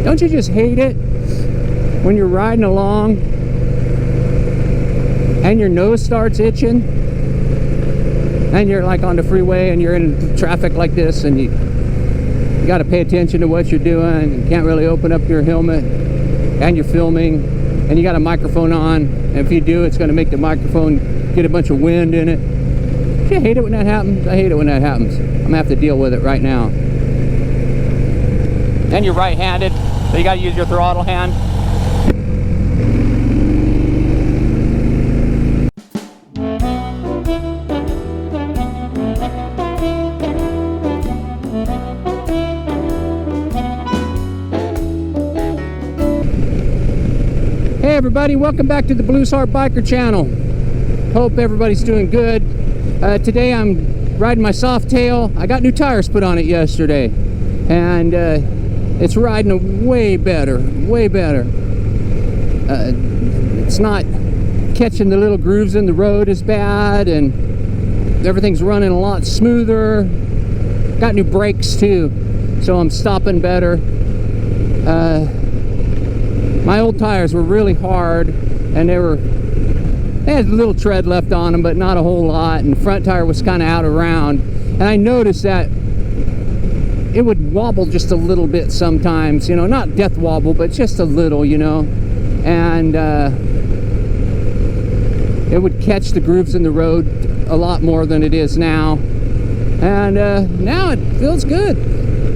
Don't you just hate it when you're riding along and your nose starts itching and you're like on the freeway and you're in traffic like this and you got to pay attention to what you're doing. You can't really open up your helmet and you're filming and you got a microphone on, and if you do, it's going to make the microphone get a bunch of wind in it. Do you hate it when that happens? I hate it when that happens. I'm gonna have to deal with it right now. And you're right-handed, so you got to use your throttle hand. Hey everybody, welcome back to the Blues Harp Biker channel. Hope everybody's doing good. Today I'm riding my Softail. I got new tires put on it yesterday, and it's riding way better, way better. It's not catching the little grooves in the road as bad, and everything's running a lot smoother. Got new brakes too, so I'm stopping better. My old tires were really hard, and they had a little tread left on them, but not a whole lot, and the front tire was kind of out around. And I noticed that it would wobble just a little bit sometimes, you know, not death wobble, but just a little, you know, and it would catch the grooves in the road a lot more than it is now. And now it feels good,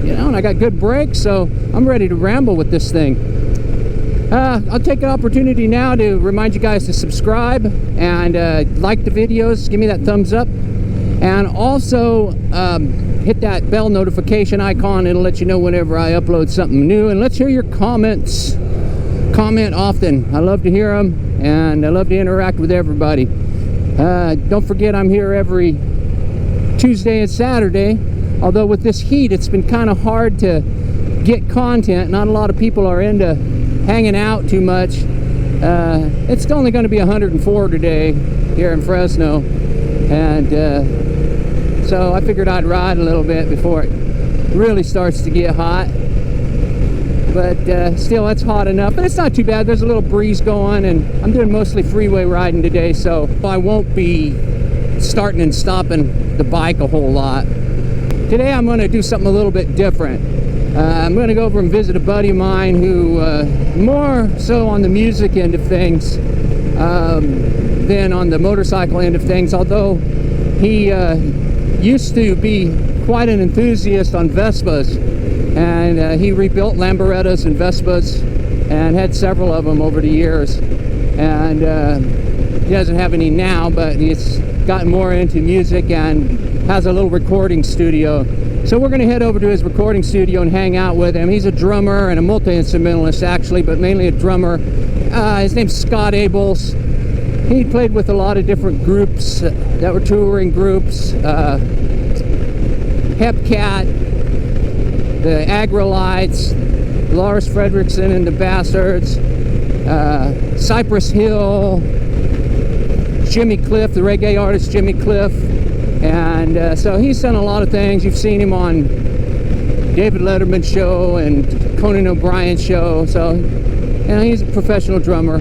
you know, and I got good brakes, so I'm ready to ramble with this thing. I'll take an opportunity now to remind you guys to subscribe and like the videos, give me that thumbs up, and also hit that bell notification icon. It'll let you know whenever I upload something new, and let's hear your comments. Comment often. I love to hear them, and I love to interact with everybody. Don't forget, I'm here every Tuesday and Saturday, although with this heat it's been kind of hard to get content. Not a lot of people are into hanging out too much. It's only going to be 104 today here in Fresno, and so I figured I'd ride a little bit before it really starts to get hot. But still, it's hot enough, but it's not too bad. There's a little breeze going, and I'm doing mostly freeway riding today, so I won't be starting and stopping the bike a whole lot. Today I'm going to do something a little bit different. I'm going to go over and visit a buddy of mine who more so on the music end of things than on the motorcycle end of things, although he used to be quite an enthusiast on Vespas, and he rebuilt Lambrettas and Vespas and had several of them over the years, and he doesn't have any now, but he's gotten more into music and has a little recording studio. So we're going to head over to his recording studio and hang out with him. He's a drummer and a multi-instrumentalist, actually, but mainly a drummer. His name's Scott Abels. He played with a lot of different groups that were touring groups. Hepcat, the Aggrolites, Lars Fredrikson and the Bastards, Cypress Hill, Jimmy Cliff, the reggae artist Jimmy Cliff. And so he's done a lot of things. You've seen him on David Letterman's show and Conan O'Brien's show. So, you know, he's a professional drummer.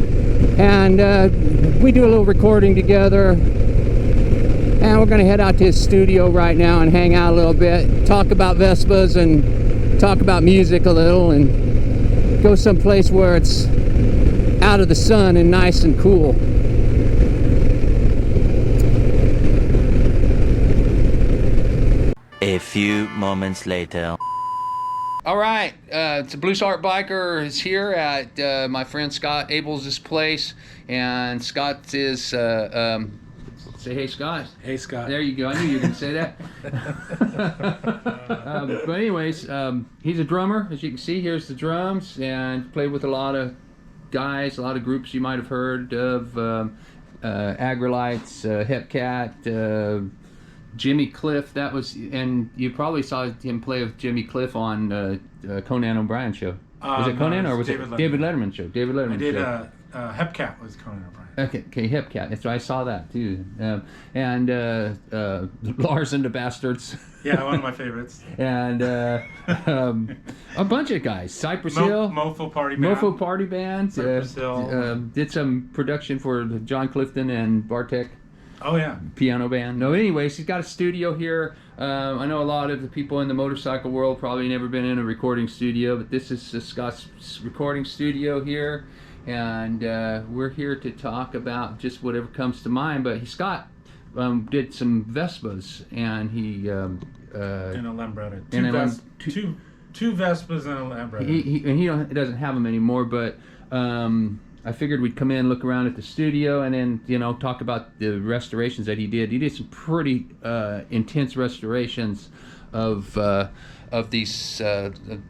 And we do a little recording together. And we're going to head out to his studio right now and hang out a little bit, talk about Vespas and talk about music a little, and go someplace where it's out of the sun and nice and cool. A few moments later. All right, it's a Blues Harp Biker is here at my friend Scott Abels' place, and Scott is, say hey Scott. Hey Scott. There you go, I knew you were going to say that. But anyways, he's a drummer, as you can see. Here's the drums, and played with a lot of guys, a lot of groups you might have heard of, Aggrolites, Hepcat, Jimmy Cliff, that was, and you probably saw him play with Jimmy Cliff on Conan O'Brien's show. Was it Conan, or was it David Letterman's show? David Letterman's show. Hepcat was Conan O'Brien. Okay, Hepcat. That's right. I saw that too. And Lars and the Bastards. Yeah, one of my favorites. And a bunch of guys. Cypress Hill. Mofo Party Band. Cypress Hill. Did some production for John Clifton and Bartek. Oh yeah. Piano band. No, anyways, he's got a studio here. I know a lot of the people in the motorcycle world probably never been in a recording studio, but this is Scott's recording studio here, and we're here to talk about just whatever comes to mind. But Scott did some Vespas, and he and a Lambretta. Two Vespas and a Lambretta. He doesn't have them anymore, but I figured we'd come in, look around at the studio, and then talk about the restorations that he did. He did some pretty intense restorations of these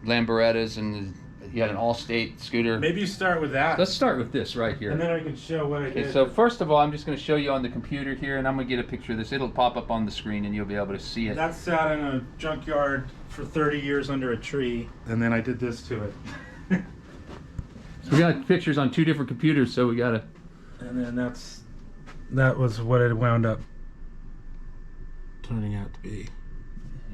Lambrettas, and he had an All-State scooter. Maybe you start with that. Let's start with this right here. And then I can show what I did. Okay, so first of all, I'm just going to show you on the computer here, and I'm going to get a picture of this. It'll pop up on the screen, and you'll be able to see it. That sat in a junkyard for 30 years under a tree, and then I did this to it. We got pictures on two different computers, so we gotta. And then that was what it wound up turning out to be.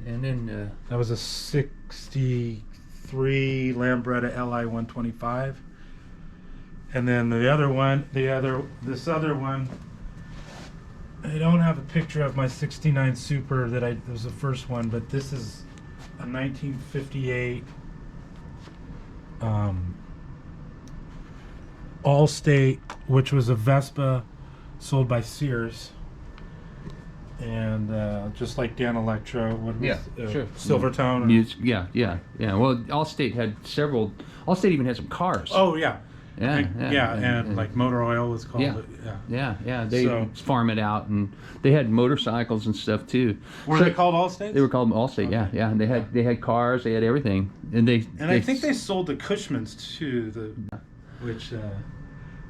And then that was a '63 Lambretta Li 125. And then this other one. I don't have a picture of my '69 Super that was the first one, but this is a 1958. All-State, which was a Vespa sold by Sears, and just like Dan Electro, sure. Silvertone. Yeah. Well, All-State had several. All-State even had some cars. Oh yeah. Yeah, and like Motor Oil was called. Yeah. They farm it out, and they had motorcycles and stuff too. Were they called All-States? They were called All-State. Okay. Yeah. And they had cars. They had everything, and I think they sold the Cushmans too.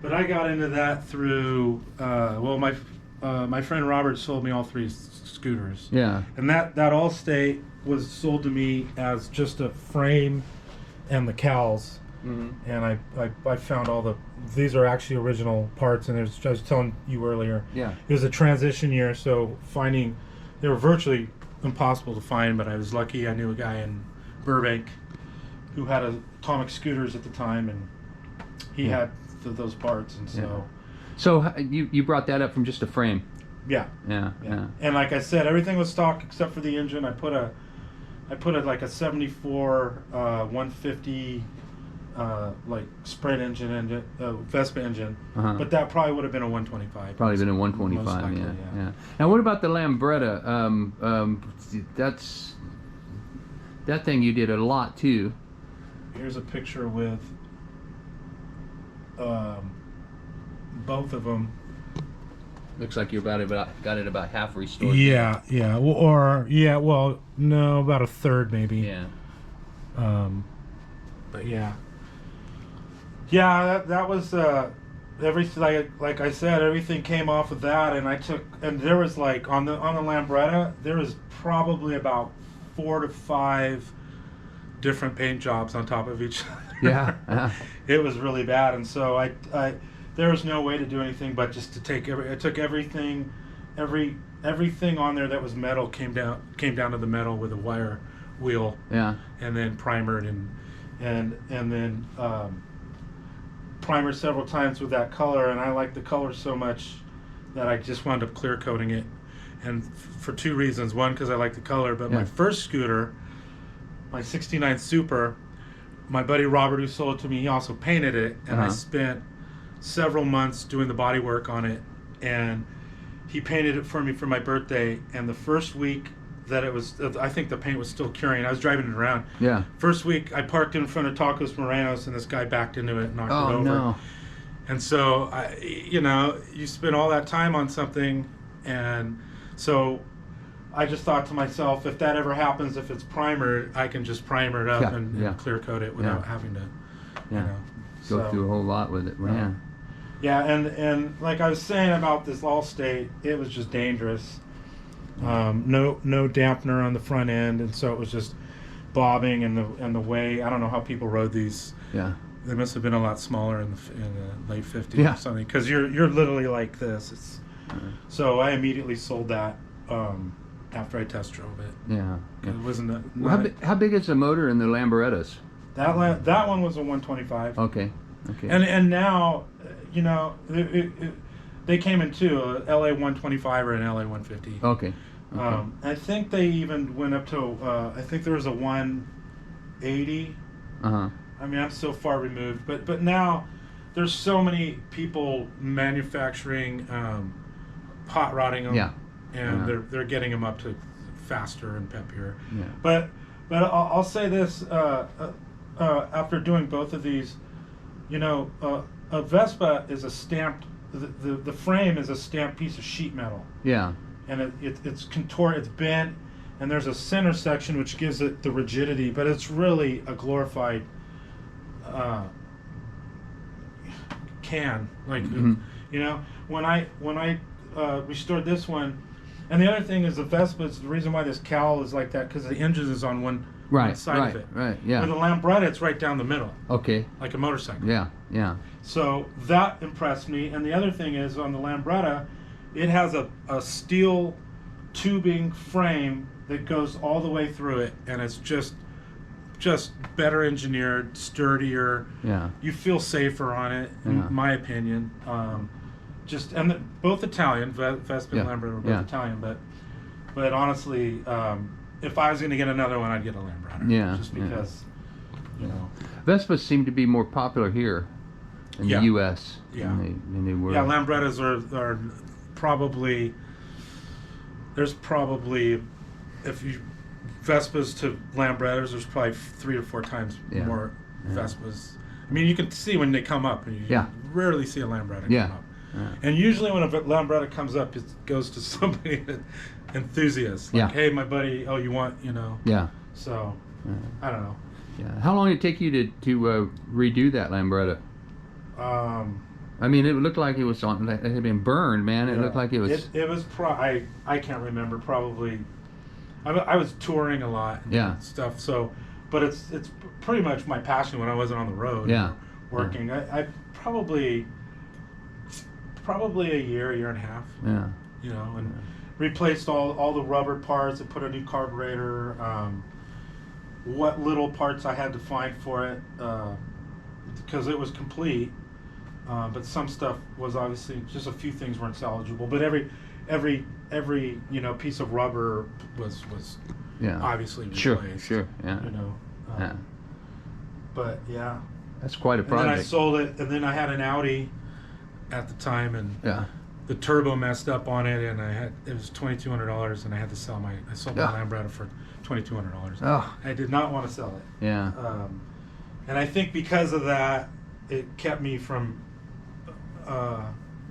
But I got into that through my friend Robert sold me all three scooters. Yeah. And that All-State was sold to me as just a frame and the cowls. Mm-hmm. And I found these are actually original parts, and I was telling you earlier. Yeah. It was a transition year, so they were virtually impossible to find, but I was lucky. I knew a guy in Burbank who had Atomic Scooters at the time, and he had those parts, and so. So you brought that up from just a frame. Yeah. And like I said, everything was stock except for the engine. I put a like a 74 150 like Sprint engine, Vespa engine, but that probably would have been a 125. Probably been a 125. Likely, yeah. Now what about the Lambretta? That thing you did a lot too. Here's a picture with both of them. Looks like you got it about half restored. Yeah. Well, no, about a third maybe. Yeah. But yeah, that was everything. Like I said, everything came off of that, and there was like on the Lambretta, there was probably about 4 to 5 different paint jobs on top of each other. Yeah. It was really bad, and so I there was no way to do anything but just to take I took everything on there that was metal came down to the metal with a wire wheel. Yeah. And then primered and then primered several times with that color, and I liked the color so much that I just wound up clear coating it, and for 2 reasons. One, because I like the color, but my first scooter, my '69 Super, my buddy Robert, who sold it to me, he also painted it, and I spent several months doing the body work on it, and he painted it for me for my birthday. And the first week that it was, I think the paint was still curing. I was driving it around. Yeah. First week, I parked in front of Tacos Morenos, and this guy backed into it and knocked it over. Oh no. And so, you spend all that time on something, and so I just thought to myself, if that ever happens, if it's primered, I can just primer it up and clear coat it without having to, go through a whole lot with it. Yeah. Yeah, and like I was saying about this All-State, it was just dangerous. No dampener on the front end, and so it was just bobbing and the way. I don't know how people rode these. Yeah. They must have been a lot smaller in the late 50s Yeah. or something, because you're literally like this. So I immediately sold that after I test drove it. Yeah. It wasn't How big is the motor in the Lambrettas? that one was a 125. Okay. And now, they came in two, a LA 125 or an LA 150. Okay. I think they even went up to I think there was a 180. I mean, I'm so far removed, but now there's so many people manufacturing hot rodding them, and they're getting them up to faster and peppier. Yeah. But I'll say this: after doing both of these, a Vespa is a stamped. The frame is a stamped piece of sheet metal. Yeah. And it's contorted, it's bent, and there's a center section which gives it the rigidity, but it's really a glorified can. Like, when I restored this one, and the other thing is the Vespa's, the reason why this cowl is like that, because the engine is on one side of it. Right, yeah. With the Lambretta, it's right down the middle. Okay. Like a motorcycle. Yeah. So that impressed me, and the other thing is on the Lambretta, it has a steel tubing frame that goes all the way through it, and it's just better engineered, sturdier. Yeah. You feel safer on it, in my opinion. Both Italian, Vespa and Lambretta were both Italian, but honestly, if I was going to get another one, I'd get a Lambretta. Yeah. Just because, Vespas seem to be more popular here in the U.S. Yeah. than they were. Yeah, Lambrettas are probably, there's probably, if you Vespas to Lambrettas, there's probably 3 or 4 times more Vespas. I mean, you can see when they come up, and you rarely see a Lambretta come up. And usually when a Lambretta comes up, it goes to somebody enthusiast. Like, hey, my buddy, you want, Yeah. So, I don't know. Yeah. How long did it take you to redo that Lambretta? I mean, it looked like it was it had been burned, man. It looked like it was. It was. I can't remember. Probably. I was touring a lot. And stuff. So, but it's pretty much my passion when I wasn't on the road. Working. I probably a year and a half. Yeah. And replaced all the rubber parts and put a new carburetor. What little parts I had to find for it, because it was complete. But some stuff was obviously, just a few things weren't salvageable. But every piece of rubber was obviously replaced. Sure. Yeah. But yeah. That's quite a project. And then I sold it, and then I had an Audi at the time, and the turbo messed up on it, and it was $2,200, and I had to sell I sold my Lambretta for $2,200. Oh. I did not want to sell it. Yeah. And I think because of that, it kept me from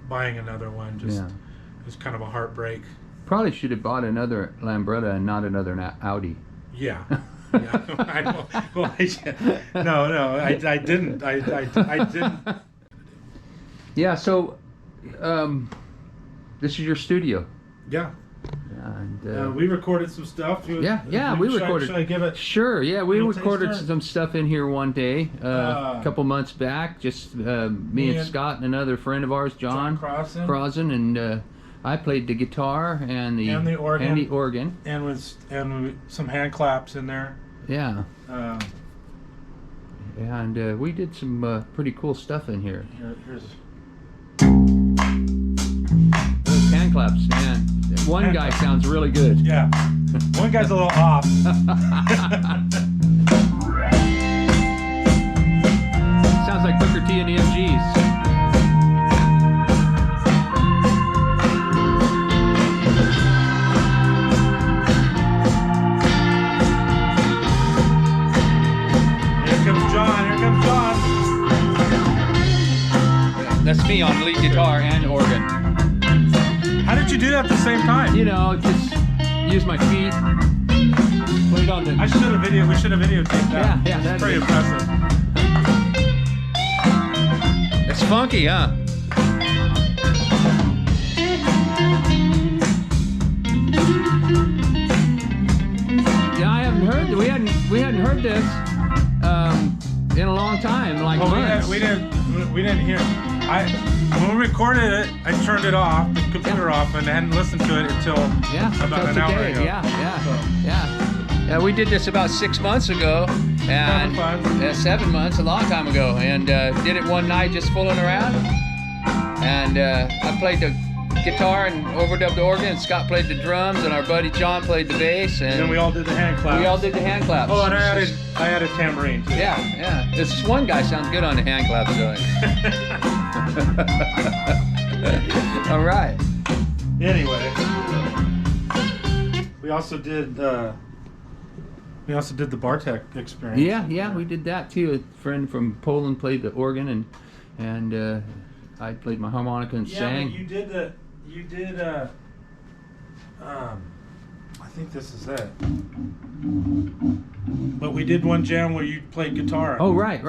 buying another one. It was kind of a heartbreak. Probably should have bought another Lambretta and not another Audi. Yeah. I know. Well, no, I didn't. I didn't. Yeah. So, this is your studio. Yeah. And we recorded some stuff. We recorded. Should I give it? Sure. Yeah, we recorded some stuff in here one day, a couple months back. Just me and Scott and another friend of ours, John Crossan, and I played the guitar and the organ, and with some hand claps in there. Yeah. And we did some pretty cool stuff in here. Here's those hand claps, man. One guy sounds really good. Yeah. One guy's a little off. Sounds like Booker T and the MGs. Here comes John. That's me on lead guitar and organ. How did you do that at the same time? Just use my feet. Put it on the. We should have videotaped that. Yeah, that's pretty impressive. It's funky, huh? Yeah, I haven't heard. We we hadn't heard this in a long time, like months. We didn't hear it. When we recorded it, I turned it off, the computer off, and hadn't listened to it until about an hour ago. Yeah, we did this about 6 months ago, and 7 months, a long time ago, and did it one night just fooling around. And I played the guitar and overdubbed the organ, and Scott played the drums, and our buddy John played the bass, and then we all did the hand claps. We all did the hand claps. Oh, and I added tambourine too. Yeah. This one guy sounds good on the hand claps, so. All right. Anyway, we also did the Bartek experience. Yeah, we did that too. A friend from Poland played the organ, and I played my harmonica and sang. Yeah, you did I think this is it. But we did one jam where you played guitar. Oh, right.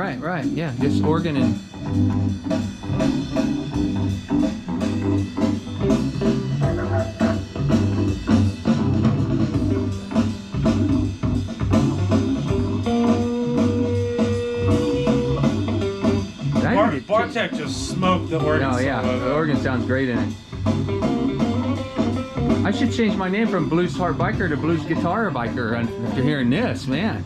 Yeah, just organ and. Bartek just smoked the organ. Oh yeah, the organ sounds great in it. I should change my name from Blues Harp Biker to Blues Guitar Biker after hearing this, man.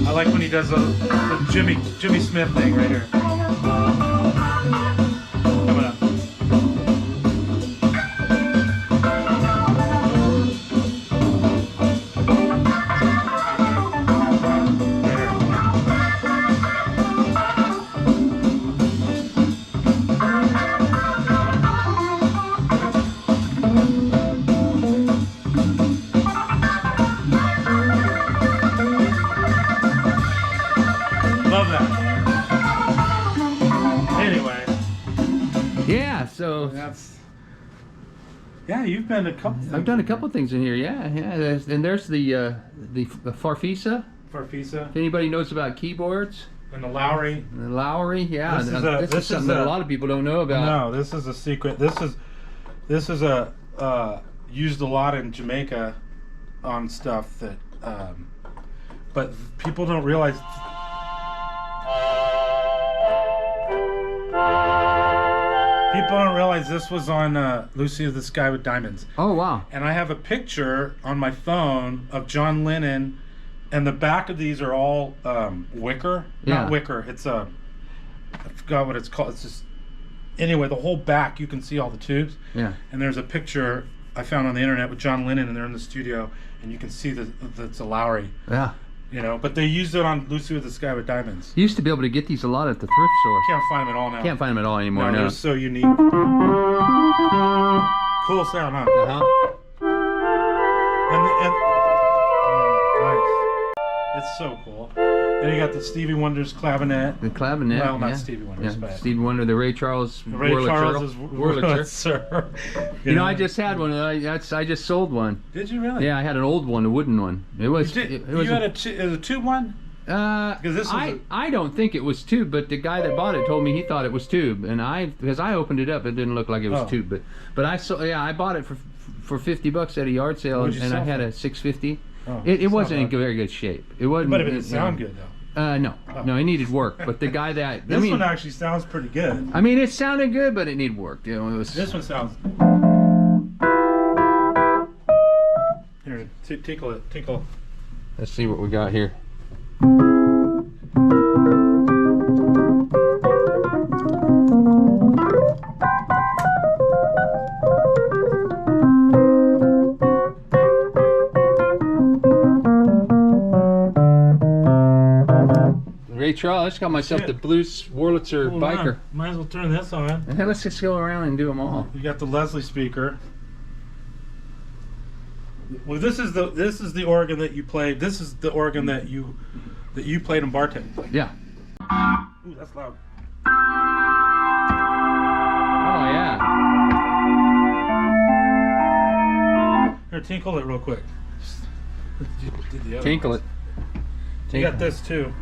I like when he does the Jimmy Smith thing right here. Coming up. Love that. Anyway. Yeah, so you've been a couple things. I've done a couple things in here, yeah. And there's the Farfisa. Farfisa. If anybody knows about keyboards. And the Lowry. The Lowry, yeah. This is something that a lot of people don't know about. No, this is a secret. This is a used a lot in Jamaica on stuff that but people don't realize. People don't realize this was on Lucy of the Sky with Diamonds. Oh, wow. And I have a picture on my phone of John Lennon, and the back of these are all wicker. Yeah. Not wicker. It's I forgot what it's called. It's just, anyway, the whole back, you can see all the tubes. Yeah. And there's a picture I found on the internet with John Lennon, and they're in the studio, and you can see that it's a Lowry. Yeah. You know, but they used it on Lucy with the Sky with Diamonds. You used to be able to get these a lot at the thrift store. Can't find them at all now. Can't find them at all anymore. No, No. they're so unique. Cool sound, huh? Uh-huh. And nice. It's so cool. Then you got the Stevie Wonder's clavinet. The clavinet. Well, not yeah. Stevie Wonder's, but Stevie Wonder, the Ray Charles. Ray Charles's Wurlitzer. You know, I just had one. I just sold one. Did you really? Yeah, I had an old one, a wooden one. It was. You had a tube one? Because this I don't think it was tube, but the guy that bought it told me he thought it was tube, and because I opened it up, it didn't look like it was tube, but I bought it for $50 at a yard sale, and I had a 650. Oh, it wasn't in very good shape. It wasn't. But it didn't sound good though. No, it needed work. But the guy that this one actually sounds pretty good. I mean, it sounded good, but it needed work. You know, it was. This one sounds. Here, tinkle it, tinkle. Let's see what we got here. Ray Charles, I just got myself the Blues Wurlitzer Biker. Might as well turn this on. Hey, let's just go around and do them all. You got the Leslie speaker. Well, this is the organ that you played. This is the organ that you played in Bartek. Yeah. Ooh, that's loud. Oh yeah. Here, tinkle it real quick. Tinkle it. You got this too.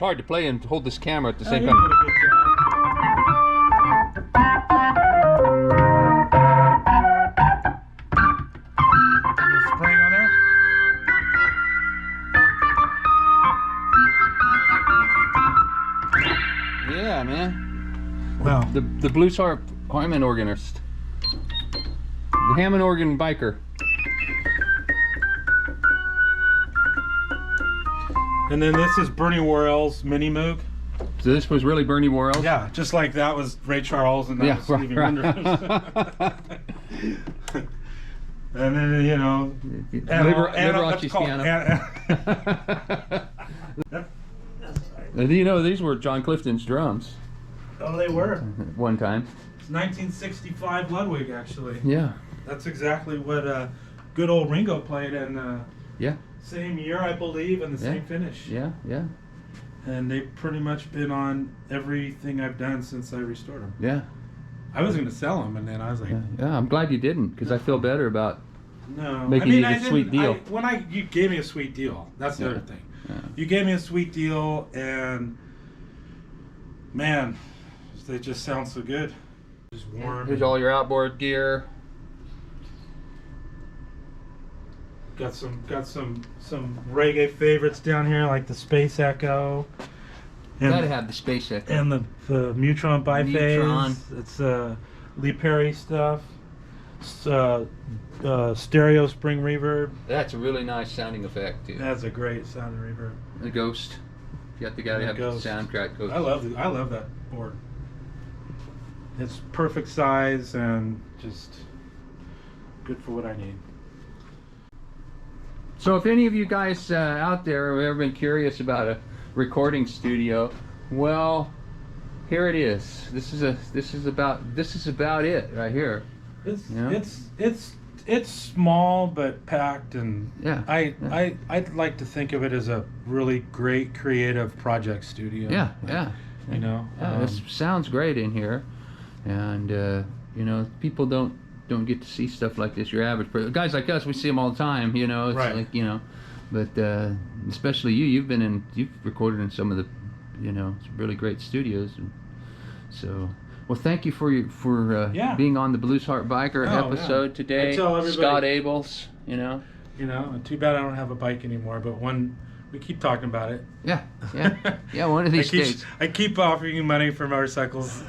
hard to play and hold this camera at the Oh, same you time. did a good job. Little spring on there. Yeah, man. Well, The blues harp Hammond organist. The Hammond organ biker. and then this is Bernie Worrell's Mini Moog. So this was really Bernie Worrell? Yeah, just like that was Ray Charles and that Yeah, was Stevie Wonder. And then, you know, Liberace's piano. You know, these were John Clifton's drums Oh, they were. at one time. It's 1965 Ludwig, actually. Yeah. That's exactly what good old Ringo played in Yeah. same year, I believe, and the Yeah. same finish. Yeah. Yeah. And they've pretty much been on everything I've done since I restored them. Yeah. I was going to sell them, and then I was like, Yeah. I'm glad you didn't, because I feel better about no. making it a didn't- sweet deal. You gave me a sweet deal. That's the Yeah. other thing. Yeah. You gave me a sweet deal, and man, they just sound so good. Just warm. Here's all your outboard gear. Got some reggae favorites down here, like the Space Echo. Gotta have the Space Echo. And the Mutron biphase. Mutron. It's Lee Perry stuff. Stereo spring reverb. That's a really nice sounding effect too. That's a great sounding reverb. The Ghost. You got the guy to have the Ghost. soundtrack Ghost. I love that board. It's perfect size and just good for what I need. So if any of you guys out there have ever been curious about a recording studio, well, here it is. This is about it right here. It's Yeah. it's small but packed, and Yeah. I'd like to think of it as a really great creative project studio. Yeah, yeah. You know, Yeah, this sounds great in here, and you know, people don't get to see stuff like this. Your average guys like us, we see them all the time. You know, it's Right. like, you know, but especially you've recorded in some of the, you know, really great studios, and so. Well, thank you for Yeah. being on the Blues Heart Biker Oh, episode yeah. today. I tell everybody- Scott Abels, you know. Too bad I don't have a bike anymore, but we keep talking about it. Yeah, yeah, yeah. One of these days. I keep offering you money for motorcycles,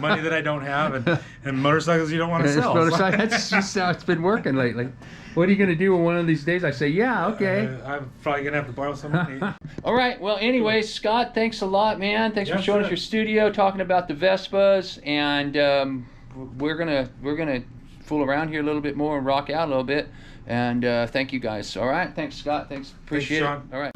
money that I don't have, and motorcycles you don't want to sell. That's just how it's been working lately. What are you going to do when one of these days I say, yeah, okay. I'm probably going to have to borrow some money. All right. Well, anyway, Scott, thanks a lot, man. Thanks Yeah, for showing us sure. your studio, talking about the Vespas, and we're gonna fool around here a little bit more and rock out a little bit. And thank you guys. All right. Thanks, Scott. Thanks. Appreciate Sean. it. All right.